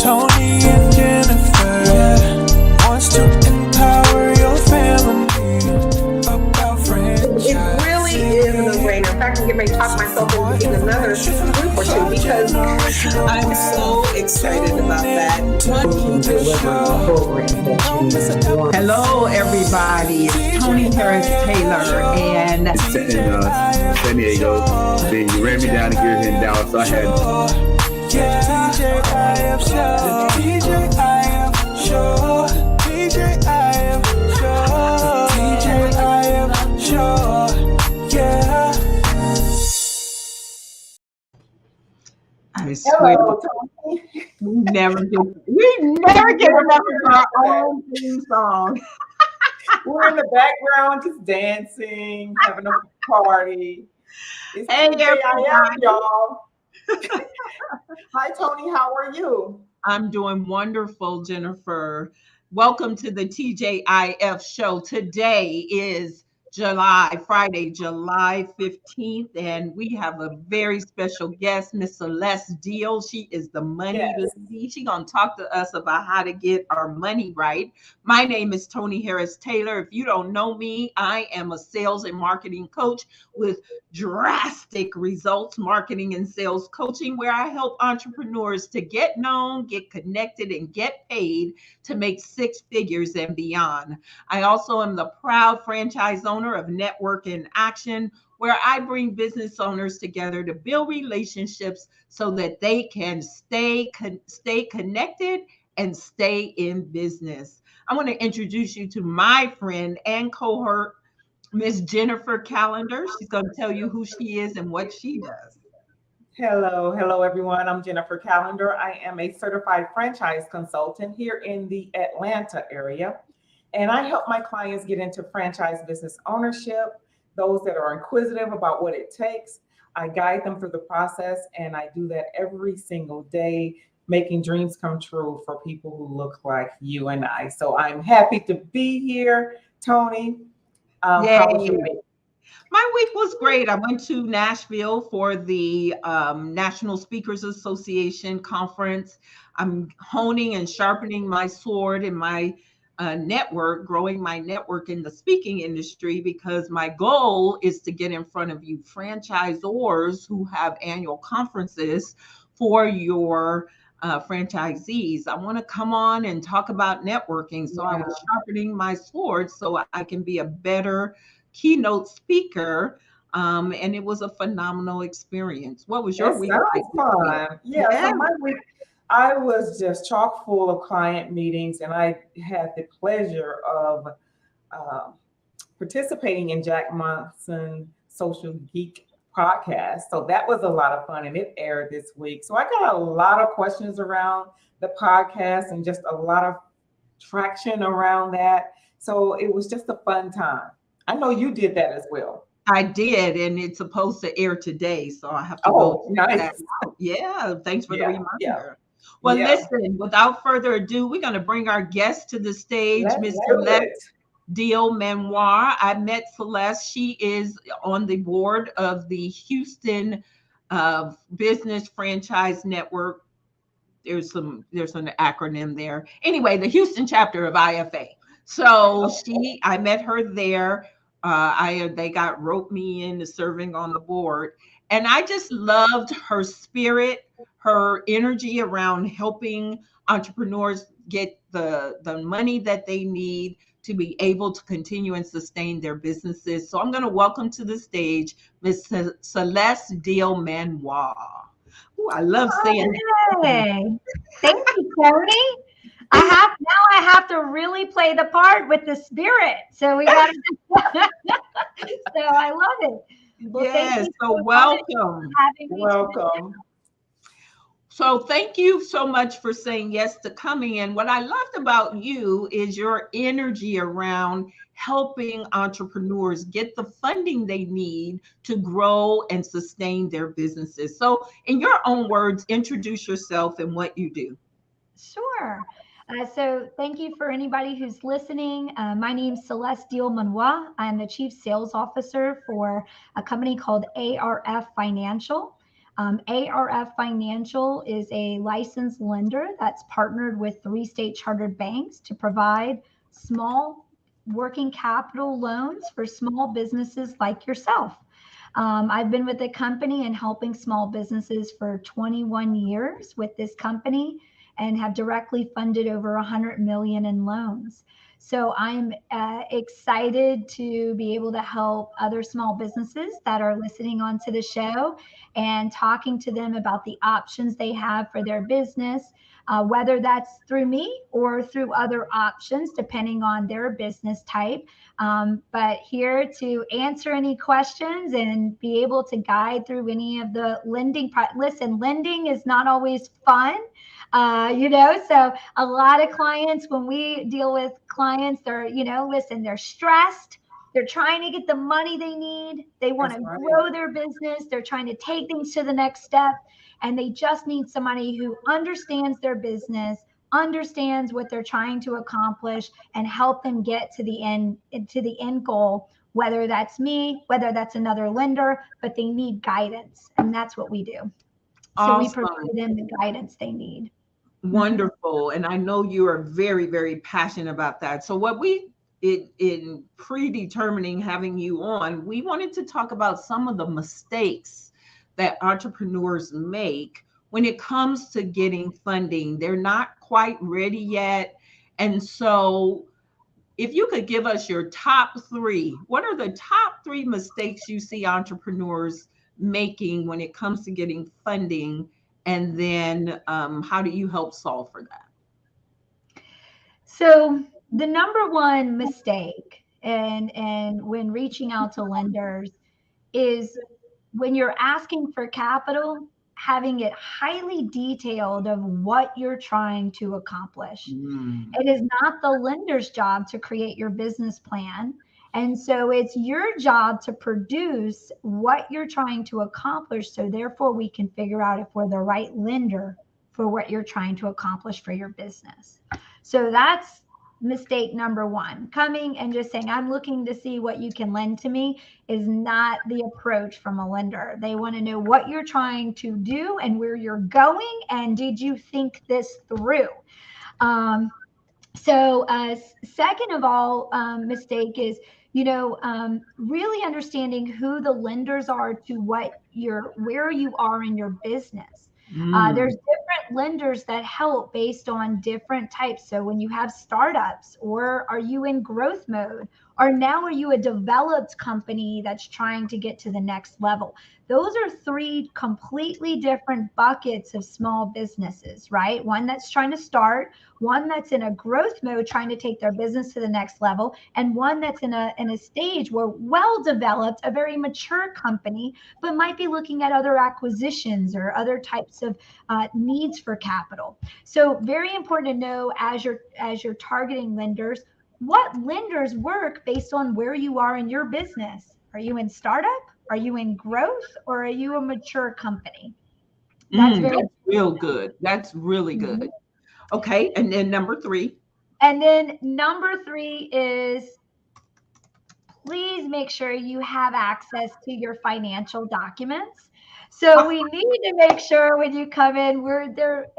Tony and Jennifer wants to empower your family about franchise. It really is a no-brainer. In fact, I'm getting ready to talk myself into another group or two because I'm so excited about that. Hello, everybody. It's Tony Harris Taylor and San Diego. Then you ran me down to get here in Dallas. So I had. TJIF show, TJIF show, TJIF show, TJIF show, yeah. I swear, we never get enough of our own theme song. We're in the background just dancing, having a party. It's Hey, TJIF, y'all. Hi, Tony. How are you? I'm doing wonderful, Jennifer. Welcome to the TJIF show. Today is Friday, July 15th, and we have a very special guest, Miss Celeste Deal. She is the money lady. She's going to talk to us about how to get our money right. My name is Tony Harris Taylor. If you don't know me, I am a sales and marketing coach with drastic results marketing and sales coaching, where I help entrepreneurs to get known, get connected, and get paid to make six figures and beyond. I also am the proud franchise owner of Network in Action, where I bring business owners together to build relationships so that they can stay connected and stay in business. I want to introduce you to my friend and cohort, Miss Jennifer Callender. She's going to tell you who she is and what she does. Hello, everyone. I'm Jennifer Callender. I am a certified franchise consultant here in the Atlanta area. And I help my clients get into franchise business ownership, those that are inquisitive about what it takes. I guide them through the process, and I do that every single day, making dreams come true for people who look like you and I. So I'm happy to be here, Tony. How was your week? My week was great. I went to Nashville for the National Speakers Association conference. I'm honing and sharpening my sword in my network, growing my network in the speaking industry, because my goal is to get in front of you franchisors who have annual conferences for your franchisees. I want to come on and talk about networking. So I was sharpening my sword so I can be a better keynote speaker. And it was a phenomenal experience. What was your week like? Fun. Yeah. So my week, I was just chock full of client meetings, and I had the pleasure of participating in Jack Monson Social Geek podcast. So that was a lot of fun, and it aired this week. So I got a lot of questions around the podcast and just a lot of traction around that. So it was just a fun time. I know you did that as well. I did, and it's supposed to air today, so I have to go check that out. Yeah, thanks for the reminder. Yeah. Well, listen, without further ado, we're going to bring our guest to the stage, Miss Celeste Deal Manoir. I met Celeste. She is on the board of the Houston Business Franchise Network. There's an acronym there. Anyway, the Houston chapter of IFA. So I met her there. They roped me into serving on the board, and I just loved her spirit, her energy around helping entrepreneurs get the money that they need to be able to continue and sustain their businesses. So I'm going to welcome to the stage Miss Celeste Deal Manoir. Ooh, I love saying that. Thank you, Tony. I have to really play the part with the spirit. So we got to. So I love it. Well, yes. So welcome. Welcome. So thank you so much for saying yes to coming in. What I loved about you is your energy around helping entrepreneurs get the funding they need to grow and sustain their businesses. So in your own words, introduce yourself and what you do. Sure. So thank you for anybody who's listening. My name is Celeste Deal Manoir. I'm the Chief Sales Officer for a company called ARF Financial. ARF Financial is a licensed lender that's partnered with 3 state chartered banks to provide small working capital loans for small businesses like yourself. I've been with the company and helping small businesses for 21 years with this company and have directly funded over 100 million in loans. So I'm excited to be able to help other small businesses that are listening onto the show and talking to them about the options they have for their business, whether that's through me or through other options, depending on their business type. But here to answer any questions and be able to guide through any of the lending. Listen, lending is not always fun. So a lot of clients, when we deal with clients, they're, listen, they're stressed. They're trying to get the money they need. They want to grow their business. They're trying to take things to the next step. And they just need somebody who understands their business, understands what they're trying to accomplish, and help them get to the end goal, whether that's me, whether that's another lender, but they need guidance. And that's what we do. So we provide them the guidance they need. Wonderful. And I know you are very, very passionate about that. So what in predetermining having you on, we wanted to talk about some of the mistakes that entrepreneurs make when it comes to getting funding. They're not quite ready yet. And so if you could give us your top 3, what are the top 3 mistakes you see entrepreneurs making when it comes to getting funding? And then how do you help solve for that? So the number one mistake and when reaching out to lenders is when you're asking for capital, having it highly detailed of what you're trying to accomplish. It is not the lender's job to create your business plan. And so it's your job to produce what you're trying to accomplish. So therefore, we can figure out if we're the right lender for what you're trying to accomplish for your business. So that's mistake number 1. Coming and just saying, I'm looking to see what you can lend to me is not the approach from a lender. They want to know what you're trying to do and where you're going. And did you think this through? Second of all, mistake is, really understanding who the lenders are to where you are in your business. There's different lenders that help based on different types. So when you have startups, or are you in growth mode, or now are you a developed company that's trying to get to the next level? Those are 3 completely different buckets of small businesses, right? One that's trying to start, one that's in a growth mode, trying to take their business to the next level, and one that's in a stage where well-developed, a very mature company, but might be looking at other acquisitions or other types of needs for capital. So very important to know as you're targeting lenders, what lenders work based on where you are in your business. Are you in startup? Are you in growth? Or are you a mature company? That's real good. That's really good. Okay. And then number 3. And then number 3 is, please make sure you have access to your financial documents. So we need to make sure when you come in,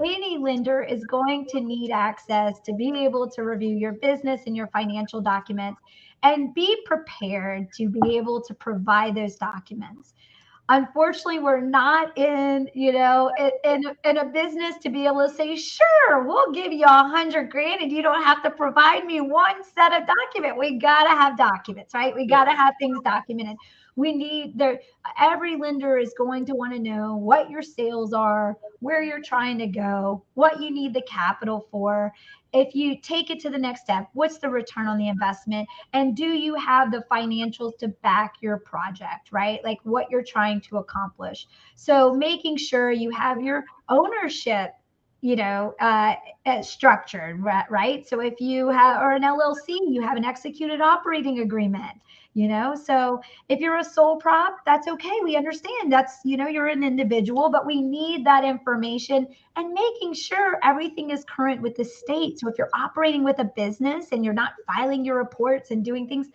any lender is going to need access to be able to review your business and your financial documents, and be prepared to be able to provide those documents. Unfortunately, we're not in a business to be able to say, sure, we'll give you $100,000 and you don't have to provide me one set of document. We got to have documents, right? We got to have things documented. Every lender is going to want to know what your sales are, where you're trying to go, what you need the capital for. If you take it to the next step, what's the return on the investment? And do you have the financials to back your project, right? Like what you're trying to accomplish. So making sure you have your ownership, structured, right? So if you are an LLC, you have an executed operating agreement. So if you're a sole prop, that's okay. We understand that's, you're an individual, but we need that information and making sure everything is current with the state. So if you're operating with a business and you're not filing your reports and doing things,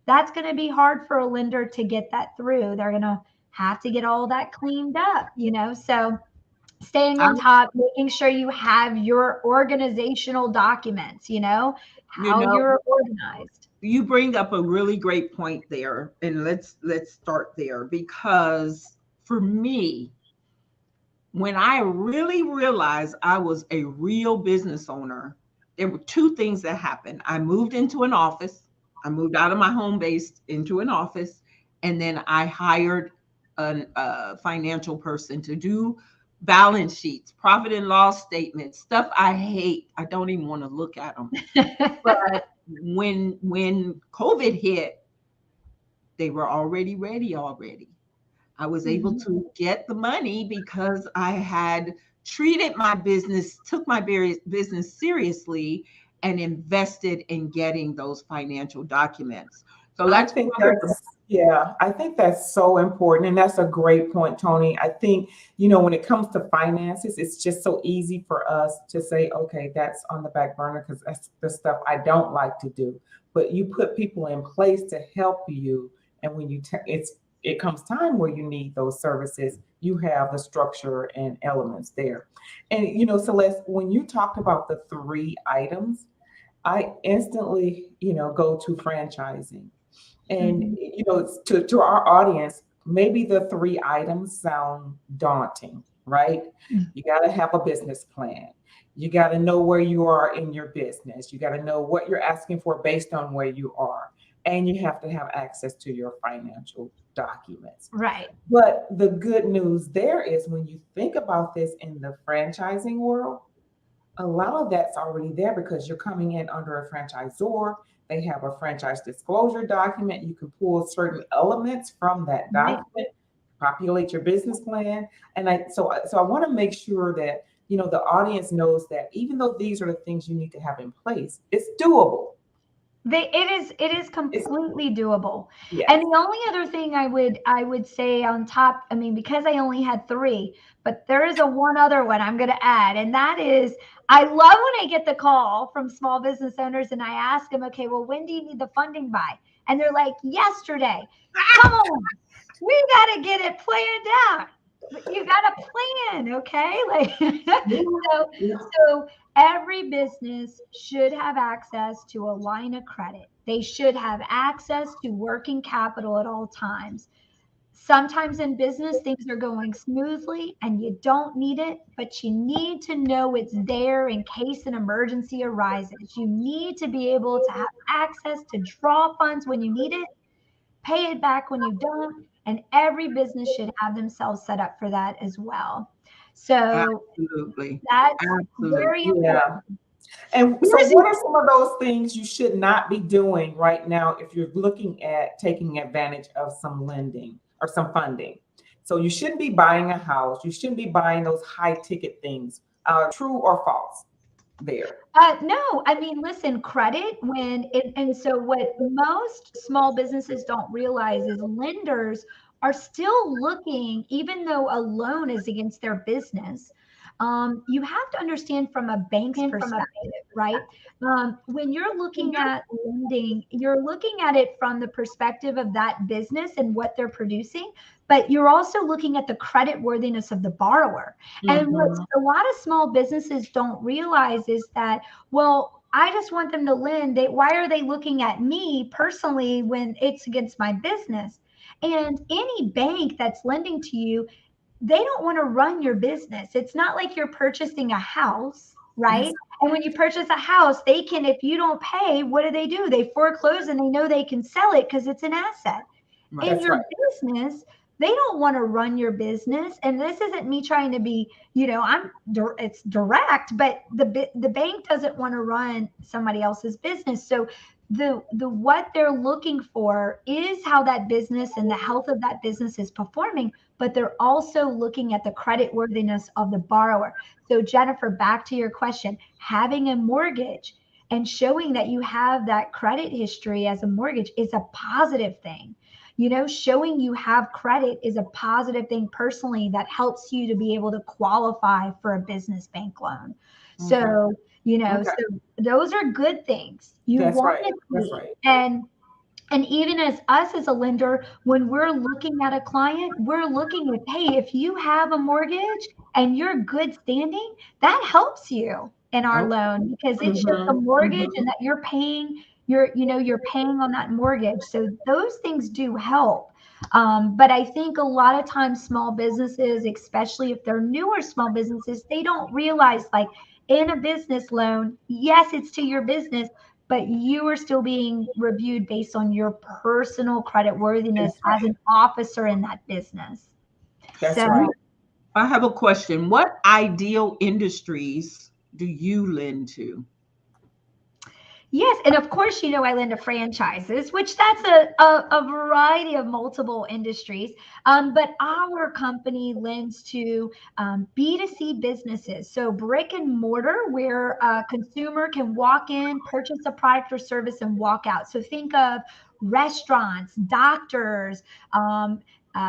that's going to be hard for a lender to get that through. They're going to have to get all that cleaned up, so staying I, on top, making sure you have your organizational documents, you how know, you're organized. you bring up a really great point there, and let's start there, because for me, when I really realized I was a real business owner, there were two things that happened. I moved into an office. I moved out of my home base into an office, and then I hired a financial person to do balance sheets, profit and loss statements, stuff I hate. I don't even want to look at them. But when COVID hit, they were already ready already. I was able Mhm. to get the money because I had treated my business, took my business seriously, and invested in getting those financial documents. So I that's think one of the, I think that's so important. And that's a great point, Tony. I think, when it comes to finances, it's just so easy for us to say, okay, that's on the back burner because that's the stuff I don't like to do. But you put people in place to help you. And when it comes time where you need those services, you have the structure and elements there. And, Celeste, when you talked about the three items, I instantly, go to franchising. And Mhm. to our audience, maybe the three items sound daunting, right? You got to have a business plan. You got to know where you are in your business. You got to know what you're asking for based on where you are. And you have to have access to your financial documents. Right. But the good news there is when you think about this in the franchising world, a lot of that's already there because you're coming in under a franchisor. They have a franchise disclosure document. You can pull certain elements from that Right. document, populate your business plan. And so I want to make sure that the audience knows that even though these are the things you need to have in place, it's doable. It is It's completely doable. And yes. the only other thing I would say on top, I mean, because I only had three, but there is a one other one I'm going to add, and that is I love when I get the call from small business owners and I ask them, okay, well, when do you need the funding by? And they're like, yesterday. Come on, we got to get it planned out. You got to plan, okay? Like, Yeah, so, yeah. so every business should have access to a line of credit. They should have access to working capital at all times. Sometimes in business, things are going smoothly and you don't need it, but you need to know it's there in case an emergency arises. You need to be able to have access to draw funds when you need it, pay it back when you don't, and every business should have themselves set up for that as well. So absolutely, that's absolutely. very Yeah. important. And so, Here's what are some of those things you should not be doing right now if you're looking at taking advantage of some lending or some funding? So, you shouldn't be buying a house. You shouldn't be buying those high ticket things. True or false? There. No, I mean, listen, credit and so what most small businesses don't realize is lenders are still looking, even though a loan is against their business. You have to understand from a bank's perspective, right? When you're looking at lending, you're looking at it from the perspective of that business and what they're producing, but you're also looking at the credit worthiness of the borrower. And what Mhm. a lot of small businesses don't realize is that, well, I just want them to lend. Why are they looking at me personally when it's against my business? And any bank that's lending to you, they don't want to run your business. It's not like you're purchasing a house, That's right? And when you purchase a house, they can, if you don't pay, what do? They foreclose and they know they can sell it because it's an asset. In Right. that's your right. business, they don't want to run your business. And this isn't me trying to be, it's direct, but the bank doesn't want to run somebody else's business. So the what they're looking for is how that business and the health of that business is performing, but they're also looking at the credit worthiness of the borrower. So Jennifer, back to your question, having a mortgage and showing that you have that credit history as a mortgage is a positive thing. Showing you have credit is a positive thing personally that helps you to be able to qualify for a business bank loan. Okay. So, Okay. so those are good things. You That's want right. to That's see. right. And And even as us as a lender, when we're looking at a client, we're looking at, hey, if you have a mortgage and you're good standing, that helps you in our loan because it shows a mortgage and that you're paying you're paying on that mortgage. So those things do help. But I think a lot of times small businesses, especially if they're newer small businesses, they don't realize like in a business loan, yes, it's to your business, but you are still being reviewed based on your personal credit worthiness as an officer in that business. That's So, right. I have a question. What ideal industries do you lend to? yes, and of course, I lend to franchises, which that's a variety of multiple industries. But our company lends to B2C businesses, so brick and mortar, where a consumer can walk in, purchase a product or service, and walk out. So think of restaurants, doctors,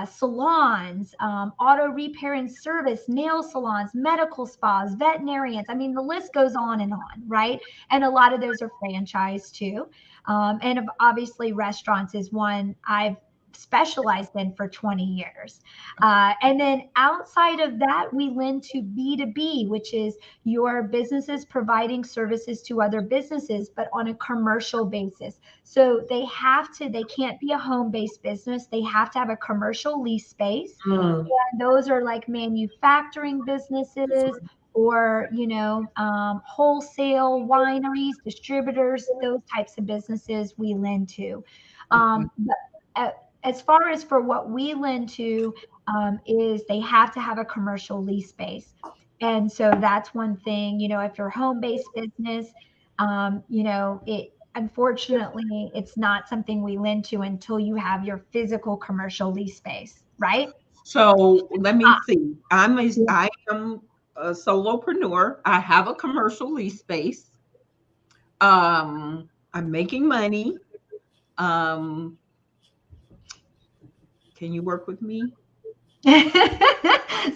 salons, auto repair and service, nail salons, medical spas, veterinarians. I mean, the list goes on, right? And a lot of those are franchised too. And obviously, restaurants is one I've specialized in for 20 years. And then outside of that, we lend to B2B, which is your businesses providing services to other businesses, but on a commercial basis. So they can't be a home-based business. They have to have a commercial lease space. And those are like manufacturing businesses or, wholesale wineries, distributors, those types of businesses we lend to. But as far as for what we lend to, is they have to have a commercial lease space. And so that's one thing, if you're home-based business, unfortunately, it's not something we lend to until you have your physical commercial lease space, right? So let me Ah, see. I am a solopreneur. I have a commercial lease space. I'm making money. Um, can you work with me?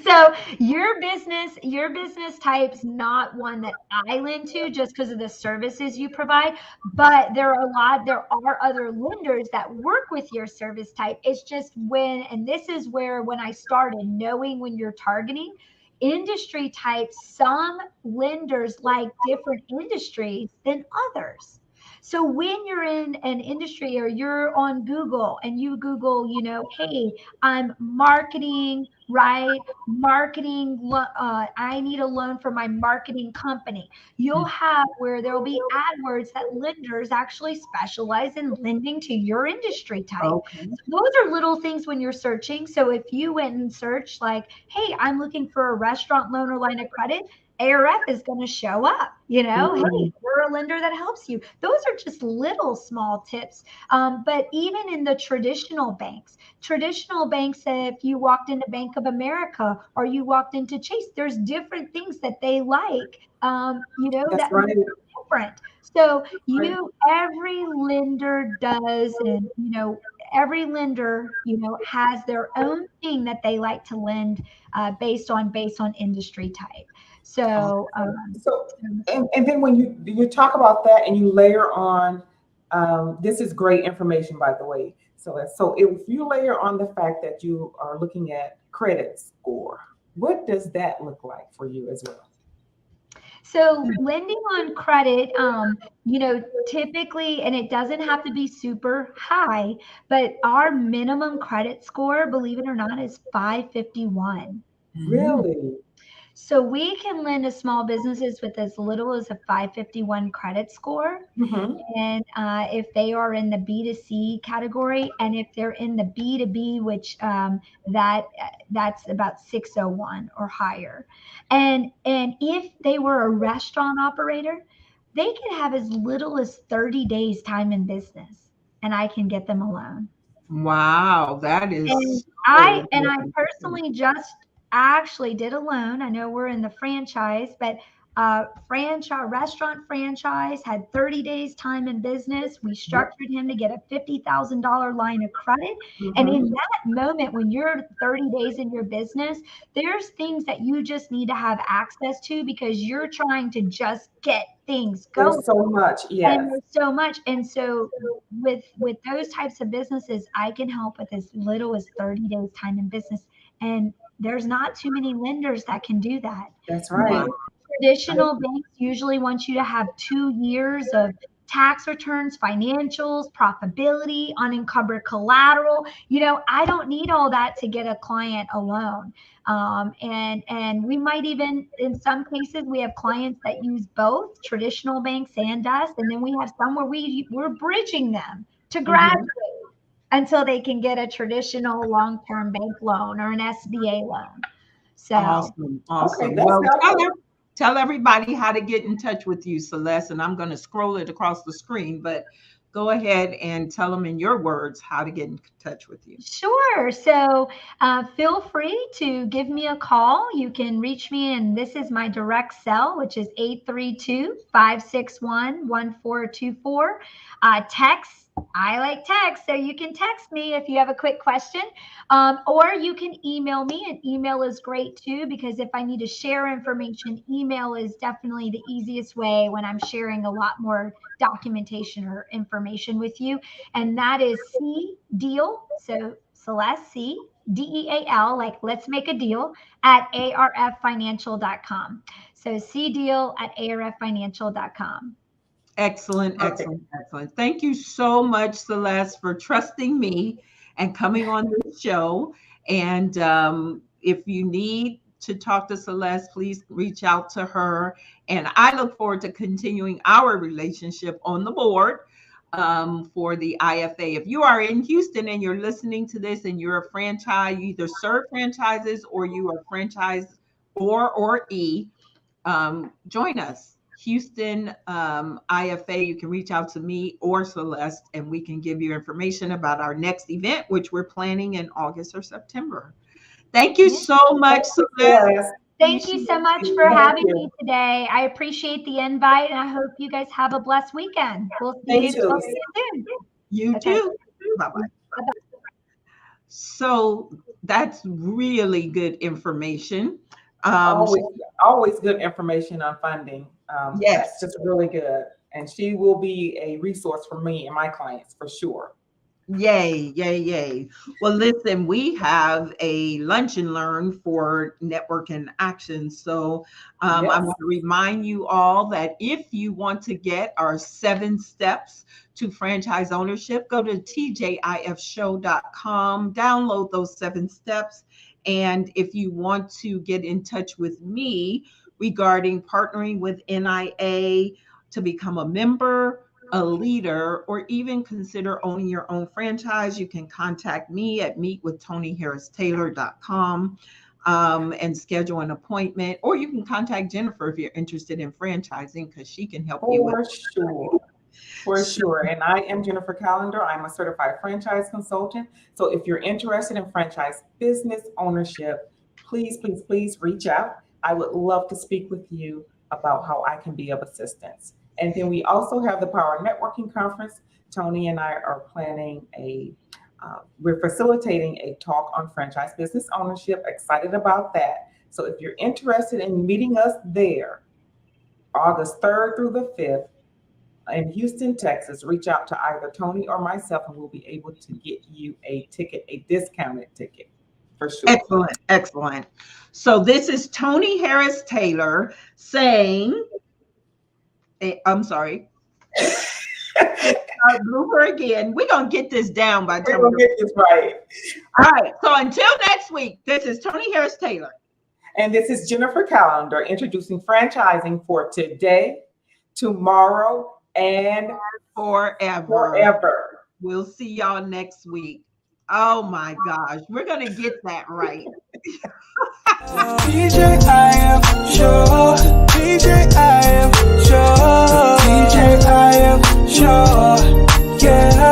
So your business type's not one that I lend to just because of the services you provide, but there are other lenders that work with your service type. It's just and this is where when I started knowing when you're targeting industry types, some lenders like different industries than others. So when you're in an industry or you're on Google and you Google, hey, I'm marketing, right? I need a loan for my marketing company. You'll have where there will be AdWords that lenders actually specialize in lending to your industry type. Okay. So those are little things when you're searching. So if you went and searched like, hey, I'm looking for a restaurant loan or line of credit, ARF is going to show up, hey, we're a lender that helps you. Those are just little small tips. But even in the traditional banks, if you walked into Bank of America or you walked into Chase, there's different things that they like, That's that right. different. So every lender does, and every lender, has their own thing that they like to lend based on industry type. So, So, and then when you talk about that and you layer on, this is great information, by the way. So if you layer on the fact that you are looking at credit score, what does that look like for you as well? So lending on credit, typically, and it doesn't have to be super high, but our minimum credit score, believe it or not, is 551. Really? So we can lend to small businesses with as little as a 551 credit score. And if they are in the B2C category, and if they're in the B2B, which that's about 601 or higher. And if they were a restaurant operator, they can have as little as 30 days time in business, and I can get them a loan. Wow, that And is I personally just actually did a loan. I know we're in the franchise, but restaurant franchise, had 30 days time in business. We structured him to get a $50,000 line of credit. And in that moment, when you're 30 days in your business, there's things that you just need to have access to because you're trying to just get things going. There's so much, yes. And there's so much. And so with those types of businesses, I can help with as little as 30 days time in business. And there's not too many lenders that can do that. That's right. Traditional banks usually want you to have 2 years of tax returns, financials, profitability, unencumbered collateral. I don't need all that to get a client a loan. And we might even, in some cases, we have clients that use both traditional banks and us. And then we have some where we're bridging them to graduate until they can get a traditional long-term bank loan or an SBA loan. So awesome. Okay, Well, tell everybody how to get in touch with you, Celeste, and I'm going to scroll it across the screen, but go ahead and tell them in your words how to get in touch with you. Sure. So feel free to give me a call. You can reach me, and this is my direct cell, which is 832-561-1424. Text. I like text, so you can text me if you have a quick question, or you can email me, and email is great too, because if I need to share information, email is definitely the easiest way when I'm sharing a lot more documentation or information with you. And that is CDeal, so Celeste, CDEAL, like let's make a deal, at ARFFinancial.com. So CDeal at ARFFinancial.com. Excellent. Thank you so much, Celeste, for trusting me and coming on this show. And if you need to talk to Celeste, please reach out to her. And I look forward to continuing our relationship on the board for the IFA. If you are in Houston and you're listening to this and you're a franchise, you either serve franchises or you are franchise or E, join us. Houston IFA, you can reach out to me or Celeste, and we can give you information about our next event, which we're planning in August or September. Thank you so much, Celeste. Thank you so much for having me today. I appreciate the invite, and I hope you guys have a blessed weekend. We'll see you soon. You too. Bye-bye. So that's really good information. Always good information on funding. Yes, just really good. And she will be a resource for me and my clients for sure. Yay. Well, listen, we have a lunch and learn for Network in Action. So I want to remind you all that if you want to get our 7 steps to franchise ownership, go to tjifshow.com, download those 7 steps. And if you want to get in touch with me regarding partnering with NIA to become a member, a leader, or even consider owning your own franchise, you can contact me at meetwithtonyharristaylor.com and schedule an appointment. Or you can contact Jennifer if you're interested in franchising, because she can help you with sure. For sure. And I am Jennifer Callender. I'm a certified franchise consultant. So if you're interested in franchise business ownership, please reach out. I would love to speak with you about how I can be of assistance. And then we also have the Power Networking Conference. Tony and I are planning we're facilitating a talk on franchise business ownership. Excited about that. So if you're interested in meeting us there, August 3rd through the 5th, in Houston, Texas, reach out to either Tony or myself, and we'll be able to get you a ticket, a discounted ticket, for sure. Excellent. So this is Tony Harris Taylor saying, I'm sorry. Blooper again. We're going to get this down by the time we're going to get this right. All right. So until next week, this is Tony Harris Taylor. And this is Jennifer Callender introducing franchising for today, tomorrow, and forever. We'll see y'all next week. Oh my gosh, we're gonna get that right. TJIF Show.